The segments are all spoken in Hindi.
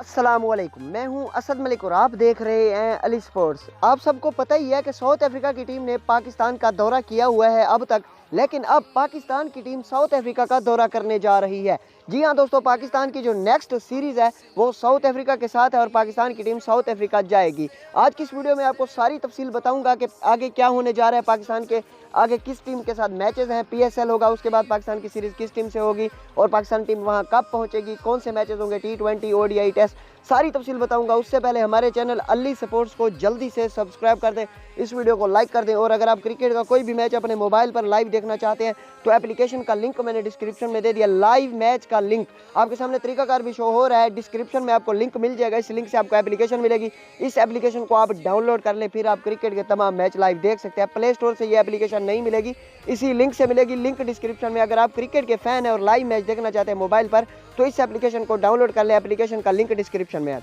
अस्सलामुअलैकुम, मैं हूं असद मलिक और आप देख रहे हैं अली स्पोर्ट्स। आप सबको पता ही है कि साउथ अफ्रीका की टीम ने पाकिस्तान का दौरा किया हुआ है अब तक, लेकिन अब पाकिस्तान की टीम साउथ अफ्रीका का दौरा करने जा रही है। जी हां दोस्तों, पाकिस्तान की जो नेक्स्ट सीरीज़ है वो साउथ अफ्रीका के साथ है और पाकिस्तान की टीम साउथ अफ्रीका जाएगी। आज की इस वीडियो में आपको सारी तफसील बताऊंगा कि आगे क्या होने जा रहा है, पाकिस्तान के आगे किस टीम के साथ मैचेस हैं, PSL होगा, उसके बाद पाकिस्तान की सीरीज़ किस टीम से होगी और पाकिस्तान टीम वहां कब पहुंचेगी, कौन से मैचेस होंगे, T20, ODI टेस्ट, सारी तफसील बताऊंगा। उससे पहले हमारे चैनल अली स्पोर्ट्स को जल्दी से सब्सक्राइब कर दें, इस वीडियो को लाइक कर दें और अगर आप क्रिकेट का कोई भी मैच अपने मोबाइल पर लाइव देखना चाहते हैं तो एप्लीकेशन का लिंक मैंने डिस्क्रिप्शन में दे दिया। लाइव मैच का लिंक आपके सामने तरीकाकार भी शो हो रहा है, डिस्क्रिप्शन में आपको लिंक मिल जाएगा। इस लिंक से आपको एप्लीकेशन मिलेगी, इस एप्लीकेशन को आप डाउनलोड कर लें, फिर आप क्रिकेट के तमाम मैच लाइव देख सकते हैं। प्ले स्टोर से ये एप्लीकेशन नहीं मिलेगी, इसी लिंक से मिलेगी, लिंक डिस्क्रिप्शन में। अगर आप क्रिकेट के फैन हैं और लाइव मैच देखना चाहते हैं मोबाइल पर तो इस एप्लीकेशन को डाउनलोड कर लें, एप्लीकेशन का लिंक डिस्क्रिप्शन में है।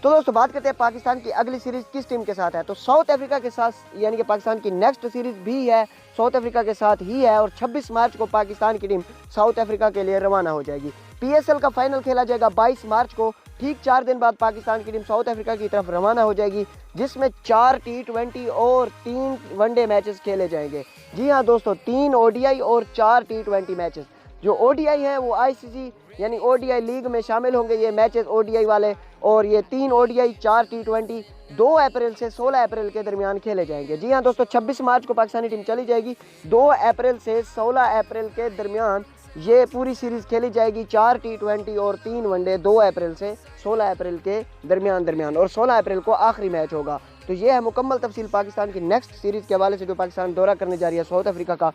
तो दोस्तों बात करते हैं पाकिस्तान की अगली सीरीज किस टीम के साथ है। तो साउथ अफ्रीका के साथ, यानी कि पाकिस्तान की नेक्स्ट सीरीज भी है साउथ अफ्रीका के साथ ही है और 26 मार्च को पाकिस्तान की टीम साउथ अफ्रीका के लिए रवाना हो जाएगी। PSL का फाइनल खेला जाएगा 22 मार्च को। ठीक 4 दिन बाद पाकिस्तान की टीम साउथ अफ्रीका की तरफ रवाना हो जाएगी, जिसमें 4 T20 और 3 वनडे मैचेस खेले जाएंगे। जी हाँ दोस्तों, 3 ODI और 4 T20 मैचेस। जो ODI हैं वो ICC यानी ODI लीग में शामिल होंगे ये मैचेस ODI वाले, और ये 3 ODI 4 T20 2 अप्रैल से 16 अप्रैल के दरमियान खेले जाएंगे। जी हाँ दोस्तों, 26 मार्च को पाकिस्तानी टीम चली जाएगी, 2 अप्रैल से 16 अप्रैल के दरमियान ये पूरी सीरीज़ खेली जाएगी। 4 T20 और 3 वनडे 2 अप्रैल से 16 अप्रैल के दरमियान और 16 अप्रैल को आखिरी मैच होगा। तो ये है मुकम्मल तफसील पाकिस्तान की नेक्स्ट सीरीज़ के हवाले से जो पाकिस्तान दौरा करने जा रही है साउथ अफ्रीका का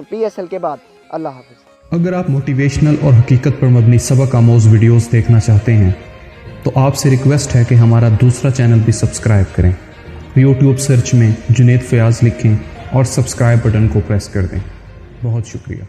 PSL के बाद। अल्लाह हाफिज़। अगर आप मोटिवेशनल और हकीकत पर मबनी सबक आमोज़ वीडियोस देखना चाहते हैं तो आपसे रिक्वेस्ट है कि हमारा दूसरा चैनल भी सब्सक्राइब करें। यूट्यूब सर्च में जुनैद फयाज़ लिखें और सब्सक्राइब बटन को प्रेस कर दें। बहुत शुक्रिया।